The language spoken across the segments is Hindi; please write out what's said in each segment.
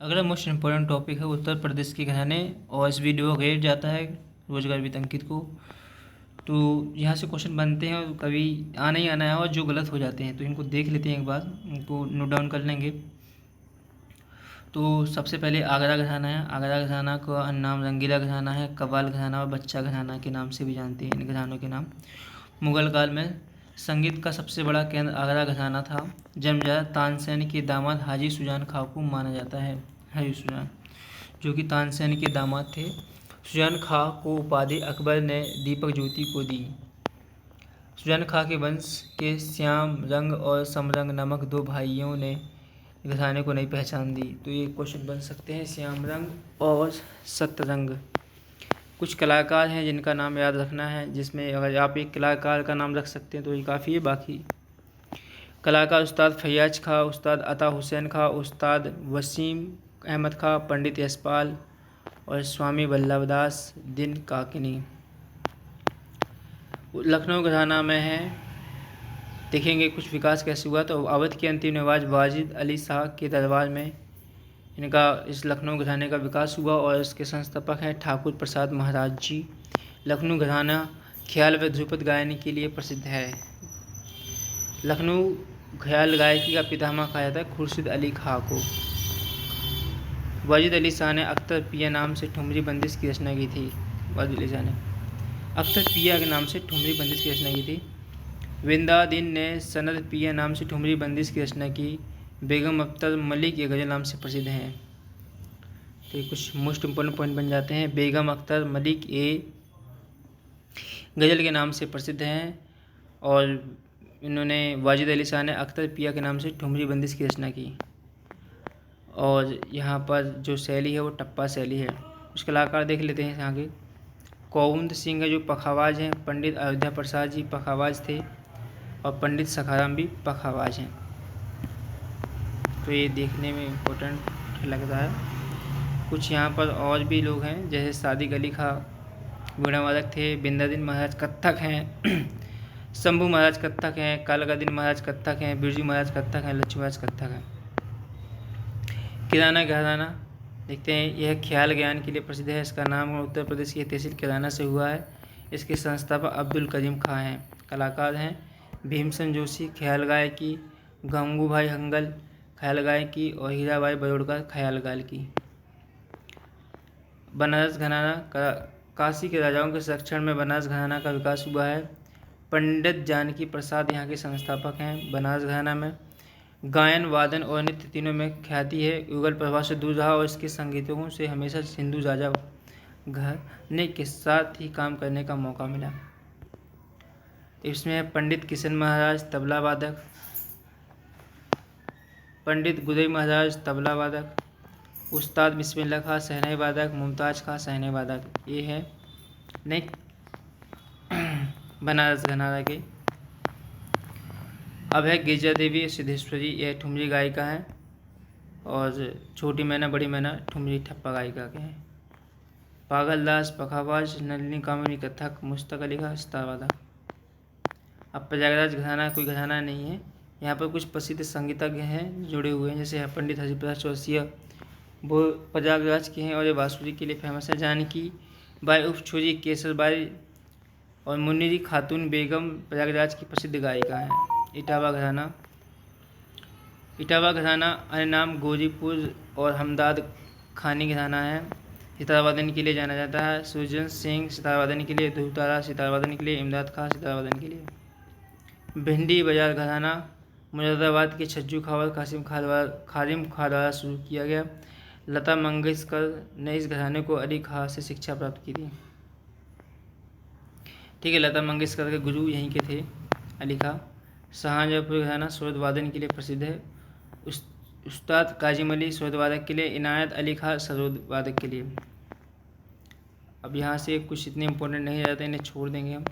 अगला मोस्ट इम्पोर्टेंट टॉपिक है उत्तर प्रदेश के घराने, और इस वीडियो का ग्रेड जाता है रोजगार वित्त अंकित को। तो यहाँ से क्वेश्चन बनते हैं और कभी आना ही आना है, और जो गलत हो जाते हैं तो इनको देख लेते हैं, एक बार इनको नोट डाउन कर लेंगे। तो सबसे पहले आगरा घराना है। आगरा घराना का नाम रंगीला घराना है, कव्वाल घराना और बच्चा घराना के नाम से भी जानते हैं इन घरानों के नाम। मुगल काल में संगीत का सबसे बड़ा केंद्र आगरा घराना था। जन्मजात तानसेन के दामाद हाजी सुजान खां को माना जाता है। हाजी सुजान, जो कि तानसेन के दामाद थे। सुजान खां को उपाधि अकबर ने दीपक ज्योति को दी। सुजान खां के वंश के श्याम रंग और समरंग नामक दो भाइयों ने घराने को नई पहचान दी। तो ये क्वेश्चन बन सकते हैं, श्याम रंग और सतरंग। कुछ कलाकार हैं जिनका नाम याद रखना है, जिसमें अगर आप एक कलाकार का नाम रख सकते हैं तो ये काफ़ी है। बाकी कलाकार उस्ताद फैयाज खां, उस्ताद अता हुसैन खां, उस्ताद वसीम अहमद खां, पंडित यशपाल और स्वामी वल्लभदास दिन काकिनी। लखनऊ घराना में है, देखेंगे कुछ विकास कैसे हुआ। तो अवध के अंतिम नवाज वाजिद अली शाह के दरबार में इनका इस लखनऊ घराने का विकास हुआ, और इसके संस्थापक हैं ठाकुर प्रसाद महाराज जी। लखनऊ घराना ख्याल व ध्रुपद गायन के लिए प्रसिद्ध है। लखनऊ ख्याल गायकी का पितामह कहा जाता है खुर्शीद अली खां को। वाजिद अली शाह ने अख्तर पिया नाम से ठुमरी बंदिश की रचना की थी। वाजिद अली शाह ने अख्तर पिया के नाम से ठुमरी बंदिश की रचना की थी। विंदादीन ने सनद पिया नाम से ठुमरी बंदिश की रचना की। बेगम अख्तर मलिक ये गज़ल नाम से प्रसिद्ध हैं। तो ये कुछ मोस्ट इम्पोर्टेंट पॉइंट बन जाते हैं। बेगम अख्तर मलिक ये गज़ल के नाम से प्रसिद्ध हैं, और इन्होंने वाजिद अली शाह ने अख्तर पिया के नाम से ठुमरी बंदिश की रचना की। और यहाँ पर जो शैली है वो टप्पा शैली है। कुछ कलाकार देख लेते हैं यहाँ के। गोविंद सिंह है जो पखावाज हैं। पंडित अयोध्या प्रसाद जी पखावाज थे, और पंडित सखाराम भी पखावाज हैं। तो ये देखने में इम्पोर्टेंट लगता है। कुछ यहाँ पर और भी लोग हैं, जैसे सादिक अली खां वीणा वादक थे। बिंदादीन महाराज कत्थक हैं। शंभू महाराज कत्थक हैं। कालकादीन महाराज कत्थक हैं। बिरजू महाराज कत्थक हैं। लक्ष्मी महाराज कत्थक हैं। किराना घराना देखते हैं, यह ख्याल ज्ञान के लिए प्रसिद्ध है। इसका नाम उत्तर प्रदेश की तहसील किराना से हुआ है। इसके संस्थापक अब्दुल करीम खां हैं। कलाकार हैं भीमसेन जोशी ख्याल गायकी, गंगूभाई हंगल ख्याल गायकी और हीराबाई बरोड़कर ख्याल गायकी। बनारस घराना काशी के राजाओं के संरक्षण में बनारस घराना का विकास हुआ है। पंडित जानकी प्रसाद यहाँ के संस्थापक हैं। बनारस घराना में गायन, वादन और नृत्य तीनों में ख्याति है। युगल प्रभाव से दूर रहा और इसके संगीतों से हमेशा हिंदू राजा घराने के साथ ही काम करने का मौका मिला। इसमें पंडित किशन महाराज तबला वादक, पंडित गुदई महाराज तबला वादक, उस्ताद बिस्मिल्लाह खां शहनाई वादक, मुमताज खां शहनाई वादक। ये है नहीं बनारस घराना के। अब है गिरजा देवी सिद्धेश्वरी, यह ठुमरी गायिका है, और छोटी मैना बड़ी मैना ठुमरी ठप्पा गायिका के हैं। पागल दास पखावाज, नलिनी कामिनी कथक, मुश्ताक अली खां सितार वादक। अब प्रयागराज घराना कोई घराना नहीं है। यहाँ पर कुछ प्रसिद्ध संगीतज्ञ हैं जुड़े हुए हैं, जैसे पंडित हरिप्रसाद चौरसिया, वो प्रयागराज के हैं और ये बांसुरी के लिए फेमस है। जानकी बाई उर्फ छोरी केसर बाई और मुन्नीरी खातून बेगम प्रयागराज की प्रसिद्ध गायिका हैं। इटावा घराना, इटावा घराना अन्य नाम गोजीपुर और हमदाद खानी घराना है। सितार वादन के लिए जाना जाता है। सुरजन सिंह सितार वादन के लिए, ध्रुव तारा सितार वादन के लिए, इमदाद खां सितार वादन के लिए। भिंडी बाजार घराना मुरादाबाद के छज्जू खावर कासिम खां द्वारा शुरू किया गया। लता मंगेशकर ने इस घराने को अली खां से शिक्षा प्राप्त की थी। ठीक है, लता मंगेशकर के गुरु यहीं के थे अली खां। शाहजहाँपुर घराना सुरद वादन के लिए प्रसिद्ध है। उस्ताद काजिम अली सुरद वादक के लिए, इनायत अली खां सरोद वादक के लिए। अब यहाँ से कुछ इतने इम्पोर्टेंट नहीं रहते, इन्हें छोड़ देंगे हम।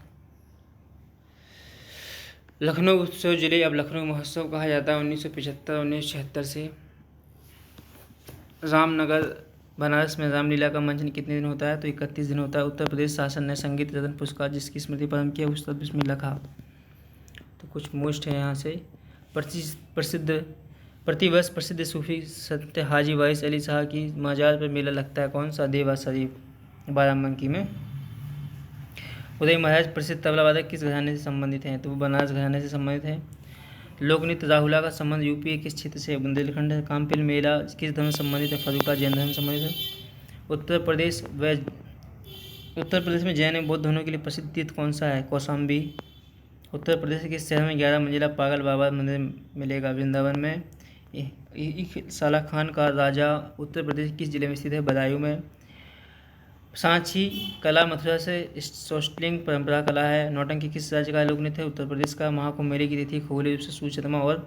लखनऊ उत्सव जिले अब लखनऊ महोत्सव कहा जाता है 1975-1976 से। रामनगर बनारस में रामलीला का मंचन कितने दिन होता है? तो 31 दिन होता है। उत्तर प्रदेश शासन ने संगीत रत्न पुरस्कार जिसकी स्मृति पर हम किया उस्ताद बिस्मिल्लाह खां। तो कुछ मोस्ट है यहाँ से प्रसिद्ध प्रतिवर्ष प्रसिद्ध सूफी संत हाजी वारिस अली शाह की मजार पर मेला लगता है, कौन सा? देवा शरीफ बाराबंकी में। उदय महाराज प्रसिद्ध तबला वादक किस घराने से संबंधित हैं? तो वो बनारस घराने से संबंधित है। लोक नृत्य राहुला का संबंध यूपी के किस क्षेत्र से? बुंदेलखंड है। कामपिल मेला किस धर्म से संबंधित है? फर्रुखा जैन धर्म से संबंधित है। उत्तर प्रदेश में जैन एवं बौद्ध दोनों के लिए प्रसिद्ध तीर्थ कौन सा है? कौशाम्बी। उत्तर प्रदेश के किस शहर में 11 मंजिला पागल बाबा मंदिर मिलेगा? वृंदावन में। साला खान का राजा उत्तर प्रदेश किस जिले में स्थित है? बदायूं में। सांची कला मथुरा से सोस्टलिंग परंपरा कला है। नौटंकी किस राज्य का लोक नृत्य है? उत्तर प्रदेश का। महाकुंभ मेले की तिथि खगोलीय रूप से सूर्य और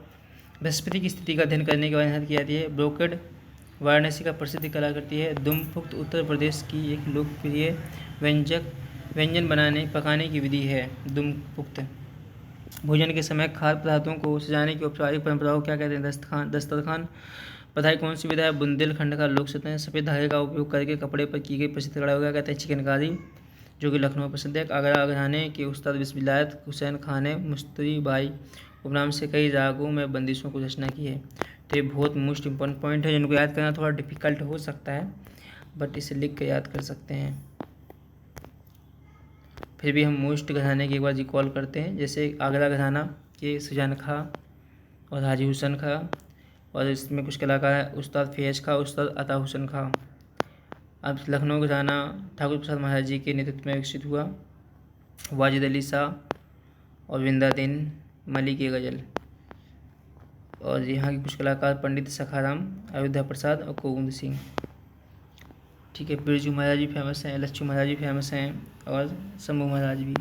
बृहस्पति की स्थिति का अध्ययन करने के बाद निर्धारित की जाती है। ब्रोकेड वाराणसी का प्रसिद्ध कलाकृति है। दुमपुक्त उत्तर प्रदेश की एक लोकप्रिय व्यंजन पकाने की विधि है। दुमपुक्त। भोजन के समय खाद्य पदार्थों को सजाने की औपचारिक परंपरा को क्या कहते हैं? दस्तरखान। पढ़ाई कौन सी विधा है? बुंदेलखंड का लोक सत्य है। सफ़ेद धागे का उपयोग करके कपड़े पर की गई प्रसिद्ध कढ़ाई को क्या कहते हैं? चिकनकारी, जो कि लखनऊ में प्रसिद्ध है। आगरा घराने के उस्ताद विलायत हुसैन खान ने मुस्तरी बाई उपनाम से कई रागों में बंदिशों को रचना की है। तो ये बहुत मोस्ट इंपॉर्टेंट पॉइंट है, जिनको याद करना थोड़ा डिफिकल्ट हो सकता है, बट इसे लिख के याद कर सकते हैं। फिर भी हम मोस्ट घराने की एक बार रिकॉल करते हैं। जैसे आगरा घराना के सुजान खां और हाजी हुसैन खां, और इसमें कुछ कलाकार हैं उस्ताद फैज़ खां, उस्ताद अता हुसैन खां। अब लखनऊ घराना ठाकुर प्रसाद महाराज जी के नेतृत्व में विकसित हुआ। वाजिद अली शाह और विंदादीन मलिक की गज़ल। और यहाँ के कुछ कलाकार पंडित सखाराम, अयोध्या प्रसाद और गोविंद सिंह। ठीक है, बिरजू महाराज भी फेमस हैं, लच्छू महाराज भी फेमस हैं, और शंभू महाराज भी।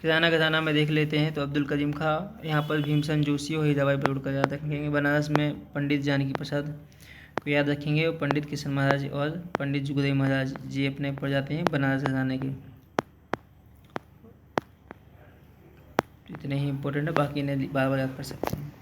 किराना घराना में देख लेते हैं तो अब्दुल करीम खां, यहाँ पर भीमसेन जोशी और हीराबाई बलूड़ का याद रखेंगे। बनारस में पंडित जानकी प्रसाद को याद रखेंगे, और पंडित किशन महाराज और पंडित जुगदई महाराज जी अपने पड़ जाते हैं बनारस घराने के। इतने ही इम्पोर्टेंट है, बाकी इन्हें बार बार याद कर सकते हैं।